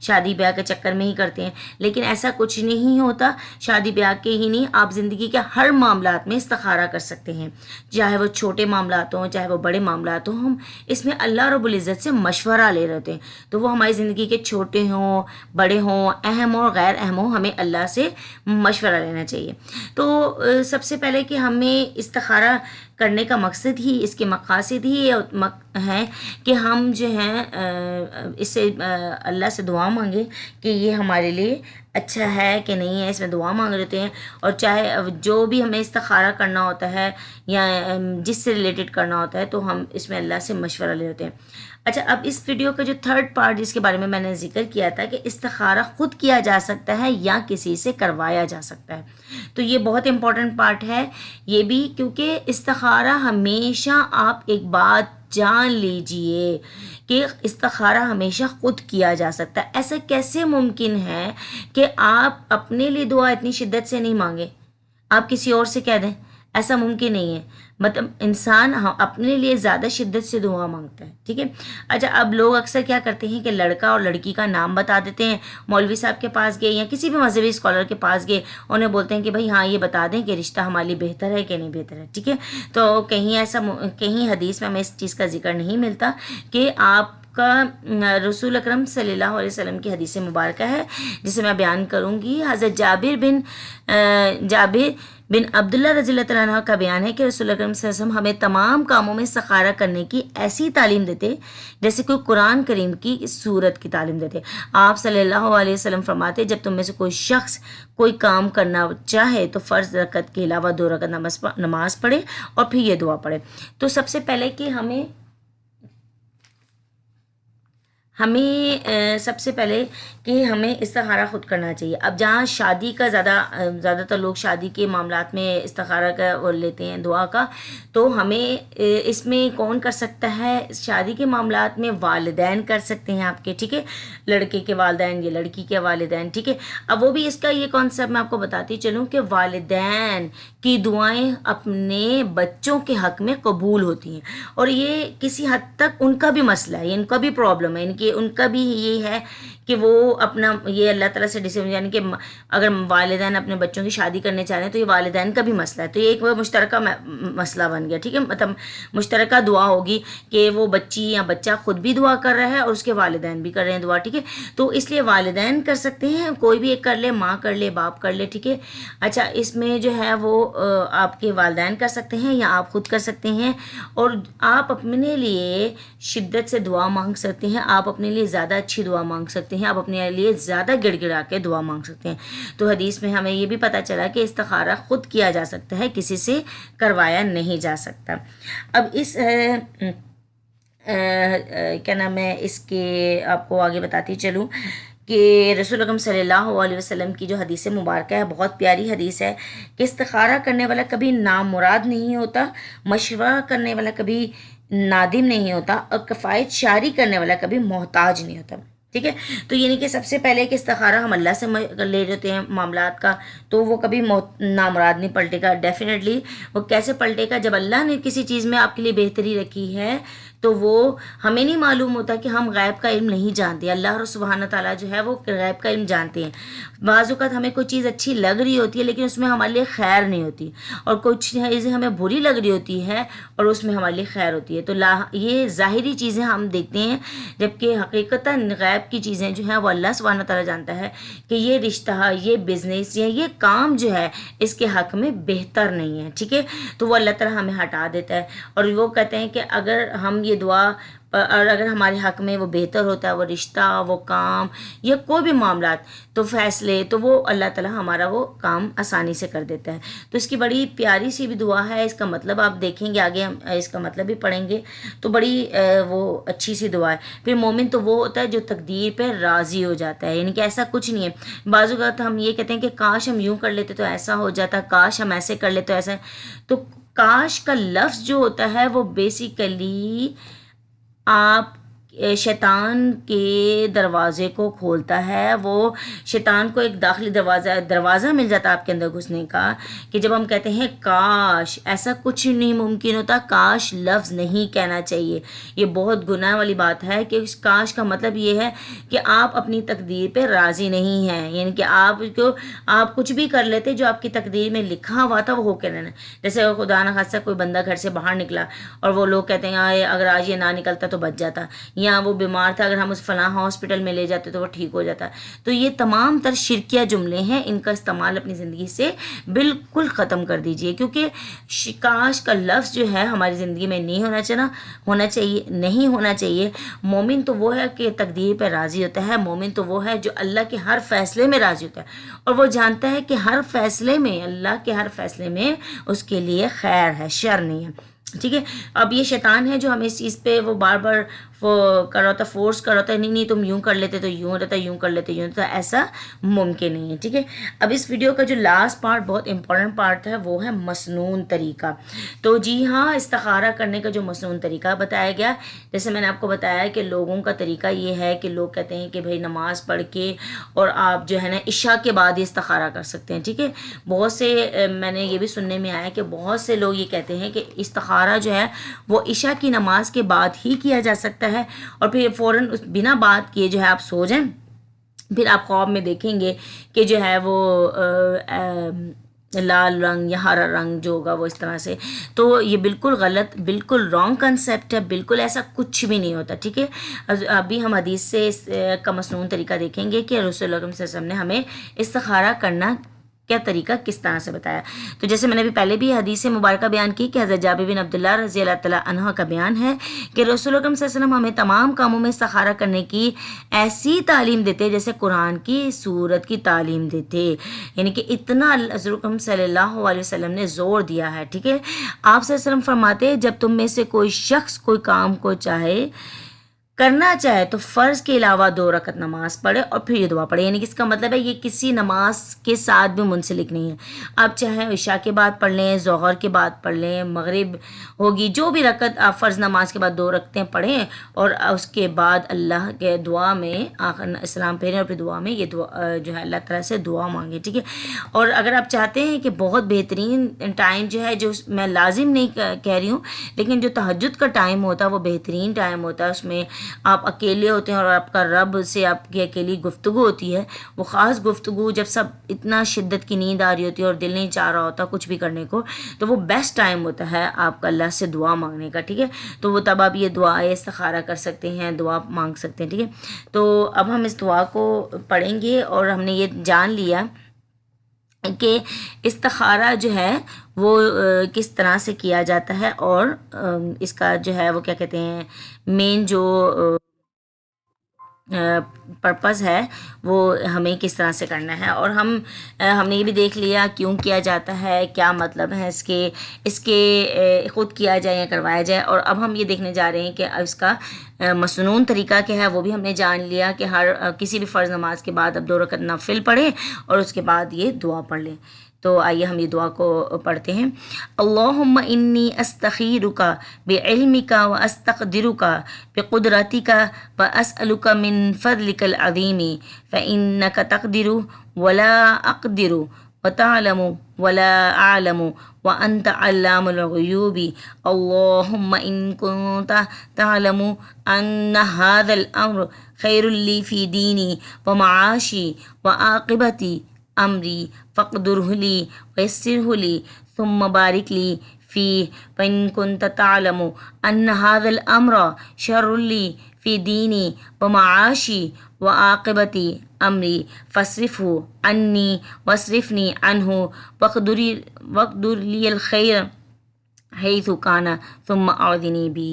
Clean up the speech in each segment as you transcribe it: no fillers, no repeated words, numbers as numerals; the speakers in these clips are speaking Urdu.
شادی بیاہ کے چکر میں ہی کرتے ہیں، لیکن ایسا کچھ نہیں ہوتا. شادی بیاہ کے ہی نہیں، آپ زندگی کے ہر معاملات میں استخارہ کر سکتے ہیں، چاہے وہ چھوٹے معاملات ہوں چاہے وہ بڑے معاملات ہوں. ہم اس میں اللہ رب العزت سے مشورہ لے رہے ہوتے ہیں، تو وہ ہماری زندگی کے چھوٹے ہوں بڑے ہوں، اہم اور غیر اہم ہوں، ہمیں اللہ سے مشورہ لینا چاہیے. تو سب سے پہلے کہ ہمیں استخارہ کرنے کا مقصد ہی، اس کے مقاصد ہی ہے کہ ہم جو ہیں اس سے اللہ سے دعا مانگیں کہ یہ ہمارے لیے اچھا ہے کہ نہیں ہے، اس میں دعا مانگ لیتے ہیں. اور چاہے جو بھی ہمیں استخارہ کرنا ہوتا ہے یا جس سے ریلیٹڈ کرنا ہوتا ہے تو ہم اس میں اللہ سے مشورہ لے لیتے ہیں. اچھا، اب اس ویڈیو کا جو تھرڈ پارٹ جس کے بارے میں نے ذکر کیا تھا کہ استخارہ خود کیا جا سکتا ہے یا کسی سے کروایا جا سکتا ہے، تو یہ بہت امپورٹنٹ پارٹ ہے یہ بھی، کیونکہ استخارہ ہمیشہ آپ ایک بات جان لیجئے کہ استخارہ ہمیشہ خود کیا جا سکتا ہے. ایسا کیسے ممکن ہے کہ آپ اپنے لیے دعا اتنی شدت سے نہیں مانگے، آپ کسی اور سے کہہ دیں؟ ایسا ممکن نہیں ہے. مطلب انسان اپنے لیے زیادہ شدت سے دعا مانگتا ہے، ٹھیک ہے. اچھا، اب لوگ اکثر کیا کرتے ہیں کہ لڑکا اور لڑکی کا نام بتا دیتے ہیں، مولوی صاحب کے پاس گئے یا کسی بھی مذہبی اسکالر کے پاس گئے، انہیں بولتے ہیں کہ بھائی ہاں یہ بتا دیں کہ رشتہ ہمارے لیے بہتر ہے کہ نہیں بہتر ہے، ٹھیک ہے. تو کہیں حدیث میں ہمیں اس چیز کا ذکر نہیں ملتا کہ آپ کا رسول اکرم صلی اللہ علیہ وسلم کی حدیث مبارکہ ہے جسے میں بیان کروں گی. حضرت جابر بن عبداللہ رضی اللہ تعالیٰ عنہ کا بیان ہے کہ رسول اکرم صلی اللہ علیہ وسلم ہمیں تمام کاموں میں استخارہ کرنے کی ایسی تعلیم دیتے جیسے کوئی قرآن کریم کی سورت کی تعلیم دیتے. آپ صلی اللہ علیہ وسلم فرماتے جب تم میں سے کوئی شخص کوئی کام کرنا چاہے تو فرض رکعت کے علاوہ 2 رکعت نماز پڑھے اور پھر یہ دعا پڑھے. تو سب سے پہلے کہ ہمیں سب سے پہلے کہ ہمیں استخارہ خود کرنا چاہیے. اب جہاں شادی کا زیادہ تر لوگ شادی کے معاملات میں استخارہ کا لیتے ہیں دعا کا، تو ہمیں اس میں کون کر سکتا ہے؟ شادی کے معاملات میں والدین کر سکتے ہیں آپ کے، ٹھیک ہے، لڑکے کے والدین یا لڑکی کے والدین، ٹھیک ہے. اب وہ بھی اس کا یہ کانسیپٹ میں آپ کو بتاتی چلوں کہ والدین کی دعائیں اپنے بچوں کے حق میں قبول ہوتی ہیں، اور یہ کسی حد تک ان کا بھی مسئلہ ہے، ان کا بھی پرابلم ہے، ان کا بھی یہ ہے کہ وہ اپنا یہ اللہ تعالیٰ سے ڈسیزن، یعنی کہ اگر والدین اپنے بچوں کی شادی کرنے چاہ رہے ہیں تو یہ والدین کا بھی مسئلہ ہے. تو یہ ایک مشترکہ مسئلہ بن گیا، ٹھیک ہے. مطلب مشترکہ دعا ہوگی کہ وہ بچی یا بچہ خود بھی دعا کر رہا ہے اور اس کے والدین بھی کر رہے ہیں دعا، ٹھیک ہے. تو اس لیے والدین کر سکتے ہیں، کوئی بھی ایک کر لے، ماں کر لے، باپ کر لے، ٹھیک ہے. اچھا، اس میں جو ہے وہ آپ کے والدین کر سکتے ہیں یا آپ خود کر سکتے ہیں، اور آپ اپنے لیے شدت سے دعا مانگ سکتے ہیں، آپ اپنے لیے زیادہ اچھی دعا مانگ سکتے ہیں، آپ اپنے لیے زیادہ گڑ گڑا کے دعا مانگ سکتے ہیں. تو حدیث میں ہمیں یہ بھی پتہ چلا کہ استخارہ خود کیا جا سکتا ہے، کسی سے کروایا نہیں جا سکتا. اب اس کیا نام ہے، اس کے آپ کو آگے بتاتی چلوں کہ رسول اکرم صلی اللہ علیہ وسلم کی جو حدیث مبارکہ ہے بہت پیاری حدیث ہے کہ استخارہ کرنے والا کبھی نامراد نہیں ہوتا، مشورہ کرنے والا کبھی نادم نہیں ہوتا، اور کفایت شاری کرنے والا کبھی محتاج نہیں ہوتا، ٹھیک ہے. تو یعنی کہ سب سے پہلے کہ استخارہ ہم اللہ سے لے لیتے ہیں معاملات کا، تو وہ کبھی نامراد نہیں پلٹے گا. ڈیفینیٹلی وہ کیسے پلٹے گا؟ جب اللہ نے کسی چیز میں آپ کے لیے بہتری رکھی ہے تو وہ ہمیں نہیں معلوم ہوتا کہ ہم غیب کا علم نہیں جانتے، اللہ سبحانہ تعالیٰ جو ہے وہ غیب کا علم جانتے ہیں. بعض اوقات ہمیں کوئی چیز اچھی لگ رہی ہوتی ہے لیکن اس میں ہمارے لیے خیر نہیں ہوتی، اور کچھ چیزیں ہمیں بری لگ رہی ہوتی ہے اور اس میں ہمارے لیے خیر ہوتی ہے. تو یہ ظاہری چیزیں ہم دیکھتے ہیں، جبکہ حقیقتاً غیب کی چیزیں جو ہیں وہ اللہ سبحانہ تعالیٰ جانتا ہے کہ یہ رشتہ، یہ بزنس یا یہ کام جو ہے اس کے حق میں بہتر نہیں ہے، ٹھیک ہے. تو وہ اللہ تعالیٰ ہمیں ہٹا دیتا ہے، اور وہ کہتے ہیں کہ اگر ہم یہ دعا اور اگر ہمارے حق میں وہ بہتر ہوتا ہے، وہ رشتہ، وہ کام یا کوئی بھی معاملات، تو فیصلے، تو وہ اللہ تعالیٰ ہمارا وہ کام آسانی سے کر دیتا ہے. تو اس کی بڑی پیاری سی بھی دعا ہے. اس کا مطلب آپ دیکھیں گے آگے، ہم اس کا مطلب بھی پڑھیں گے، تو بڑی وہ اچھی سی دعا ہے. پھر مومن تو وہ ہوتا ہے جو تقدیر پہ راضی ہو جاتا ہے، یعنی کہ ایسا کچھ نہیں ہے. بعض اوقات ہم یہ کہتے ہیں کہ کاش ہم یوں کر لیتے تو ایسا ہو جاتا، کاش ہم ایسے کر لیتے تو ایسا. تو کاش کا لفظ جو ہوتا ہے وہ بیسیکلی آپ شیطان کے دروازے کو کھولتا ہے، وہ شیطان کو ایک داخلی دروازہ مل جاتا ہے آپ کے اندر گھسنے کا، کہ جب ہم کہتے ہیں کاش، ایسا کچھ نہیں ممکن ہوتا، کاش لفظ نہیں کہنا چاہیے، یہ بہت گناہ والی بات ہے کہ اس کاش کا مطلب یہ ہے کہ آپ اپنی تقدیر پہ راضی نہیں ہیں، یعنی کہ آپ کچھ بھی کر لیتے جو آپ کی تقدیر میں لکھا ہوا تھا وہ ہو کے رہنا۔ جیسے خدا نہ خاصہ کوئی بندہ گھر سے باہر نکلا اور وہ لوگ کہتے ہیں اگر آج یہ نہ نکلتا تو بچ جاتا، یا وہ بیمار تھا اگر ہم اس فلاں ہاسپٹل میں لے جاتے تو وہ ٹھیک ہو جاتا۔ تو یہ تمام تر شرکیہ جملے ہیں، ان کا استعمال اپنی زندگی سے بالکل ختم کر دیجئے، کیونکہ کاش کا لفظ جو ہے ہماری زندگی میں نہیں ہونا چاہیے۔ مومن تو وہ ہے کہ تقدیر پہ راضی ہوتا ہے، مومن تو وہ ہے جو اللہ کے ہر فیصلے میں راضی ہوتا ہے، اور وہ جانتا ہے کہ ہر فیصلے میں، اللہ کے ہر فیصلے میں اس کے لیے خیر ہے، شر نہیں ہے، ٹھیک ہے۔ اب یہ شیطان ہے جو ہمیں اس چیز پہ وہ بار بار کر رہا تھا، فورس کر رہا تھا، نہیں تم یوں کر لیتے تو یوں رہتا، یوں کر لیتے یوں رہتا، ایسا ممکن نہیں ہے، ٹھیک ہے۔ اب اس ویڈیو کا جو لاسٹ پارٹ بہت امپورٹنٹ پارٹ ہے وہ ہے مسنون طریقہ۔ تو جی ہاں، استخارہ کرنے کا جو مسنون طریقہ بتایا گیا، جیسے میں نے آپ کو بتایا کہ لوگوں کا طریقہ یہ ہے کہ لوگ کہتے ہیں کہ بھائی نماز پڑھ کے اور آپ جو ہے نا عشاء کے بعد ہی استخارہ کر سکتے ہیں، ٹھیک ہے۔ بہت سے میں نے یہ بھی سننے میں آیا کہ بہت سے لوگ یہ کہتے ہیں کہ استخارہ جو ہے وہ عشاء کی نماز کے بعد ہی کیا جا سکتا ہے، اور پھر فوراً بنا بات کیے جو ہے آپ سو جائیں، پھر آپ خواب میں دیکھیں گے کہ جو ہے وہ لال رنگ یا ہرا رنگ جو ہوگا وہ اس طرح سے، تو یہ بالکل غلط، بالکل رانگ کنسیپٹ ہے، بالکل ایسا کچھ بھی نہیں ہوتا، ٹھیک ہے۔ ابھی ہم حدیث سے اس کا مسنون طریقہ دیکھیں گے کہ رسول اللہ صلی اللہ علیہ وسلم نے ہمیں استخارہ کرنا کیا طریقہ کس طرح سے بتایا۔ تو جیسے میں نے بھی پہلے بھی حدیث مبارکہ بیان کی کہ حضرت جابر بن عبداللہ رضی اللہ تعالیٰ عنہ کا بیان ہے کہ رسول اللہ صلی اللہ علیہ وسلم ہمیں تمام کاموں میں استخارہ کرنے کی ایسی تعلیم دیتے جیسے قرآن کی سورت کی تعلیم دیتے، یعنی کہ اتنا حضرت صلی اللہ علیہ وسلم نے زور دیا ہے، ٹھیک ہے۔ آپ صلی اللہ علیہ وسلم فرماتے جب تم میں سے کوئی شخص کوئی کام کو کرنا چاہے تو فرض کے علاوہ 2 رکعت نماز پڑھے اور پھر یہ دعا پڑھے، یعنی کہ اس کا مطلب ہے یہ کسی نماز کے ساتھ بھی منسلک نہیں ہے۔ آپ چاہے عشاء کے بعد پڑھ لیں، ظہر کے بعد پڑھ لیں، مغرب ہوگی، جو بھی رکعت آپ فرض نماز کے بعد 2 رکعتیں پڑھیں اور اس کے بعد اللہ کے دعا میں آخر اسلام پھیریں اور پھر دعا میں یہ دعا جو ہے اللہ تعالیٰ سے دعا مانگیں، ٹھیک ہے۔ اور اگر آپ چاہتے ہیں کہ بہت بہترین ٹائم جو ہے، جو میں لازم نہیں کہہ رہی ہوں، لیکن جو تہجد کا ٹائم ہوتا ہے وہ بہترین ٹائم ہوتا ہے، اس میں آپ اکیلے ہوتے ہیں اور آپ کا رب سے آپ کی اکیلی گفتگو ہوتی ہے، وہ خاص گفتگو جب سب اتنا شدت کی نیند آ رہی ہوتی ہے اور دل نہیں چاہ رہا ہوتا کچھ بھی کرنے کو، تو وہ بیسٹ ٹائم ہوتا ہے آپ کا اللہ سے دعا مانگنے کا، ٹھیک ہے۔ تو وہ تب آپ یہ دعا استخارہ کر سکتے ہیں، دعا مانگ سکتے ہیں، ٹھیک ہے۔ تو اب ہم اس دعا کو پڑھیں گے، اور ہم نے یہ جان لیا کہ استخارہ جو ہے وہ کس طرح سے کیا جاتا ہے، اور اس کا جو ہے وہ کیا کہتے ہیں مین جو پرپز ہے وہ ہمیں کس طرح سے کرنا ہے، اور ہم نے یہ بھی دیکھ لیا کیوں کیا جاتا ہے، کیا مطلب ہے اس کے خود کیا جائے یا کروایا جائے، اور اب ہم یہ دیکھنے جا رہے ہیں کہ اس کا مسنون طریقہ کیا ہے، وہ بھی ہم نے جان لیا کہ کسی بھی فرض نماز کے بعد اب 2 رکعت نفل پڑھیں اور اس کے بعد یہ دعا پڑھ لیں۔ تو آئیے ہم یہ دعا کو پڑھتے ہیں۔ اللہم انی استخیرک بعلمک و استقدرک بقدرتک و اسألک من فضلک العظیم فإنک تقدر ولا اقدر وتعلم ولا اعلم وانت علام الغیوب اللہم ان کنت تعلم ان هذا الامر خیر لی فی دینی ومعاشی وعاقبتی امری فاقدره لی ویسره لی ثم بارک لی فیہ فإن كنت تعلم ان هذا الامر شر لی فی دینی ومعاشی وعاقبتی امری فاصرفه عنی واصرفنی عنہ واقدر لی الخیر حیث کان ثم اعذنی بی۔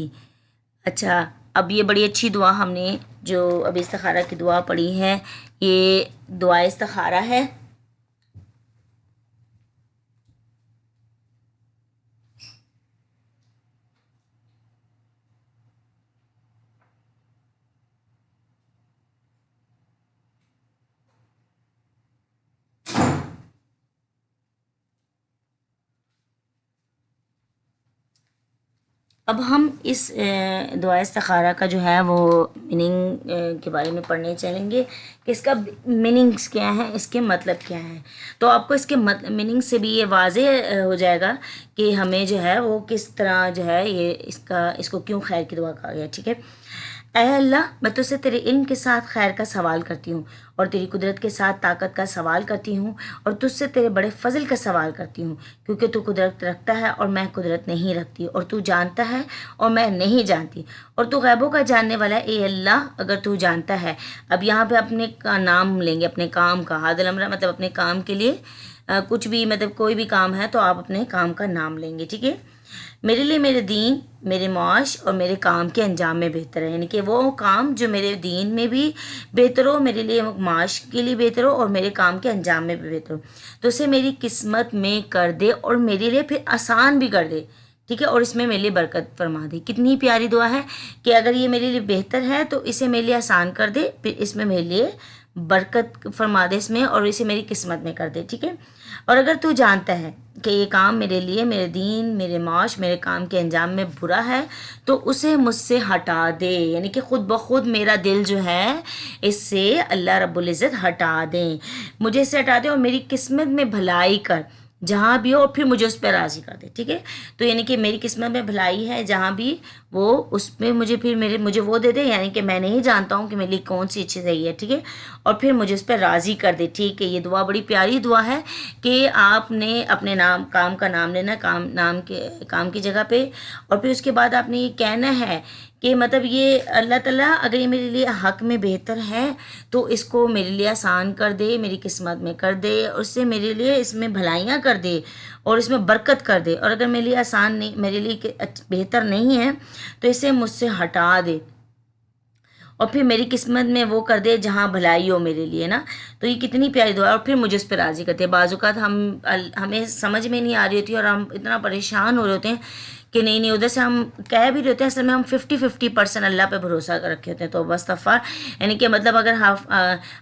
اچھا، اب یہ بڑی اچھی دعا ہم نے جو ابھی استخارہ کی دعا پڑھی ہے، یہ دعا استخارہ ہے۔ اب ہم اس دعا استخارہ کا جو ہے وہ میننگ کے بارے میں پڑھنے چلیں گے کہ اس کا میننگس کیا ہے، اس کے مطلب کیا ہے. تو آپ کو اس کے میننگ سے بھی یہ واضح ہو جائے گا کہ ہمیں جو ہے وہ کس طرح جو ہے یہ اس کو کیوں خیر کی دعا کہا گیا. ٹھیک ہے. اے اللہ، میں تجھ سے تیرے علم کے ساتھ خیر کا سوال کرتی ہوں، اور تیری قدرت کے ساتھ طاقت کا سوال کرتی ہوں، اور تجھ سے تیرے بڑے فضل کا سوال کرتی ہوں، کیونکہ تو قدرت رکھتا ہے اور میں قدرت نہیں رکھتی، اور تو جانتا ہے اور میں نہیں جانتی، اور تو غیبوں کا جاننے والا ہے. اے اللہ، اگر تو جانتا ہے. اب یہاں پہ اپنے کا نام لیں گے، اپنے کام کا. حاضر الامر مطلب اپنے کام کے لیے کچھ بھی، مطلب کوئی بھی کام ہے تو آپ اپنے کام کا نام لیں گے. ٹھیک ہے. میرے لیے میرے دین، میرے معاش اور میرے کام کے انجام میں بہتر ہے. یعنی کہ وہ کام جو میرے دین میں بھی بہتر ہو، میرے لیے معاش کے لیے بہتر ہو، اور میرے کام کے انجام میں بھی بہتر ہو، تو اسے میری قسمت میں کر دے اور میرے لیے پھر آسان بھی کر دے. ٹھیک ہے. اور اس میں میرے لیے برکت فرما دے. کتنی پیاری دعا ہے کہ اگر یہ میرے لیے بہتر ہے تو اسے میرے لیے آسان کر دے، پھر اس میں میرے لیے برکت فرما دے اس میں، اور اسے میری قسمت میں کر دے. ٹھیک ہے. اور اگر تو جانتا ہے کہ یہ کام میرے لیے، میرے دین، میرے معاش، میرے کام کے انجام میں برا ہے، تو اسے مجھ سے ہٹا دے. یعنی کہ خود بخود میرا دل جو ہے اس سے اللہ رب العزت ہٹا دیں، مجھے اس سے ہٹا دے، اور میری قسمت میں بھلائی کر جہاں بھی ہو، اور پھر مجھے اس پہ راضی کر دے. ٹھیک ہے. تو یعنی کہ میری قسمت میں بھلائی ہے جہاں بھی، وہ اس میں مجھے پھر مجھے وہ دے دے. یعنی کہ میں نہیں جانتا ہوں کہ میرے لیے کون سی اچھی صحیح ہے. ٹھیک ہے. اور پھر مجھے اس پہ راضی کر دے. ٹھیک ہے. یہ دعا بڑی پیاری دعا ہے کہ آپ نے اپنے کام کا نام لینا، کام کی جگہ پہ، اور پھر اس کے بعد آپ نے یہ کہنا ہے کہ مطلب یہ اللہ تعالیٰ اگر یہ میرے لیے حق میں بہتر ہے تو اس کو میرے لیے آسان کر دے، میری قسمت میں کر دے، اور اس سے میرے لیے اس میں بھلائیاں کر دے اور اس میں برکت کر دے. اور اگر میرے لیے آسان نہیں، میرے لیے بہتر نہیں ہے تو اسے مجھ سے ہٹا دے، اور پھر میری قسمت میں وہ کر دے جہاں بھلائی ہو میرے لیے نا. تو یہ کتنی پیاری دعا ہے. اور پھر مجھے اس پہ راضی کرتے ہیں. بعض اوقات ہمیں سمجھ میں نہیں آ رہی ہوتی اور ہم اتنا پریشان ہو رہے ہوتے ہیں کہ نہیں ادھر سے ہم کہہ بھی رہے ہوتے ہیں، اصل میں ہم 50% اللہ پہ بھروسہ کر رکھے ہوتے ہیں. تو بس استغفار. یعنی کہ مطلب اگر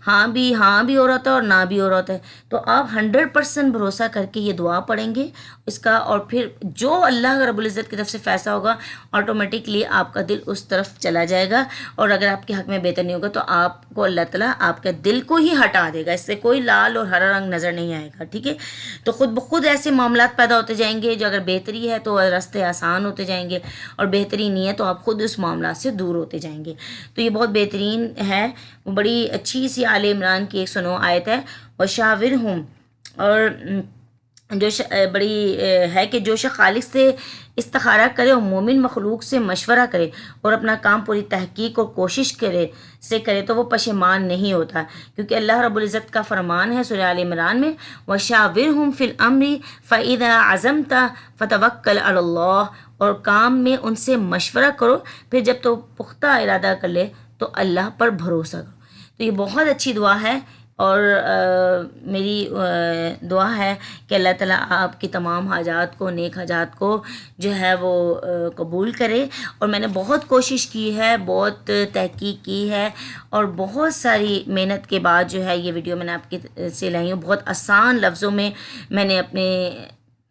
ہاں بھی ہو رہا ہوتا ہے اور نہ بھی ہو رہا ہوتا ہے، تو آپ 100% بھروسہ کر کے یہ دعا پڑھیں گے اس کا، اور پھر جو اللہ رب العزت کی طرف سے فیصلہ ہوگا آٹومیٹکلی آپ کا دل اس طرف چلا جائے گا. اور اگر آپ کے حق میں بہتر نہیں ہوگا تو آپ کو اللہ تعالیٰ آپ کے دل کو ہی ہٹا دے گا، اس سے کوئی لال اور ہرا رنگ نظر نہیں آئے گا. ٹھیک ہے. تو خود بخود ایسے معاملات پیدا ہوتے جائیں گے جو اگر بہتری ہے تو راستے آسان ہوتے جائیں گے، اور بہتری نہیں ہے تو آپ خود اس معاملات سے دور ہوتے جائیں گے. تو یہ بہت بہترین ہے. وہ بڑی اچھی سی آل عمران کی 109 آیت ہے. وشاورہم، اور جو بڑی ہے کہ جو شخص خالق سے استخارہ کرے اور مومن مخلوق سے مشورہ کرے اور اپنا کام پوری تحقیق اور کوشش کرے تو وہ پشیمان نہیں ہوتا، کیونکہ اللہ رب العزت کا فرمان ہے سورہ آل عمران میں وَشَاوِرْهُمْ فِي الْأَمْرِ فَإِذَا عَزَمْتَ فَتَوَكَّلْ عَلَى اللَّهِ، اور کام میں ان سے مشورہ کرو، پھر جب تو پختہ ارادہ کر لے تو اللہ پر بھروسہ کرو. تو یہ بہت اچھی دعا ہے، اور میری دعا ہے کہ اللہ تعالیٰ آپ کی تمام حاجات کو، نیک حاجات کو جو ہے وہ قبول کرے. اور میں نے بہت کوشش کی ہے، بہت تحقیق کی ہے، اور بہت ساری محنت کے بعد جو ہے یہ ویڈیو میں نے آپ کی سے لائی ہوں. بہت آسان لفظوں میں میں نے اپنے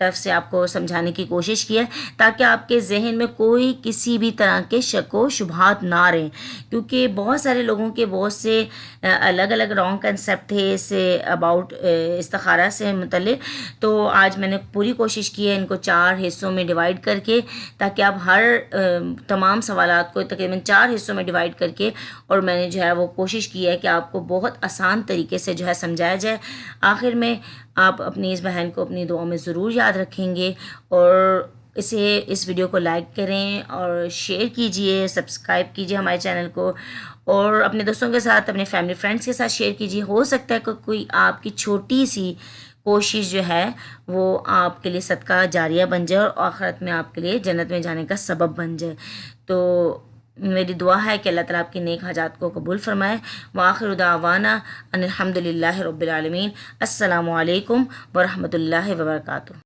طرف سے آپ کو سمجھانے کی کوشش کی ہے تاکہ آپ کے ذہن میں کوئی کسی بھی طرح کے شک و شبہات نہ رہیں، کیونکہ بہت سارے لوگوں کے بہت سے الگ الگ رانگ کنسیپٹ تھے اس سے اباؤٹ استخارہ سے متعلق. تو آج میں نے پوری کوشش کی ہے ان کو 4 حصوں میں ڈیوائیڈ کر کے، تاکہ آپ ہر تمام سوالات کو تقریباً 4 حصوں میں ڈیوائیڈ کر کے، اور میں نے جو ہے وہ کوشش کی ہے کہ آپ کو بہت آسان طریقے سے جو ہے سمجھایا جائے. آخر میں آپ اپنی اس بہن کو اپنی دعاؤں میں ضرور یاد رکھیں گے، اور اس ویڈیو کو لائک کریں اور شیئر کیجئے، سبسکرائب کیجئے ہمارے چینل کو، اور اپنے دوستوں کے ساتھ، اپنے فیملی فرینڈس کے ساتھ شیئر کیجئے. ہو سکتا ہے کہ کوئی آپ کی چھوٹی سی کوشش جو ہے وہ آپ کے لیے صدقہ جاریہ بن جائے اور آخرت میں آپ کے لیے جنت میں جانے کا سبب بن جائے. تو میری دعا ہے کہ اللہ تعالیٰ آپ کی نیک حاجات کو قبول فرمائے. وآخر دعوانا ان الحمد للہ رب العالمین. السلام علیکم ورحمۃ اللہ وبرکاتہ.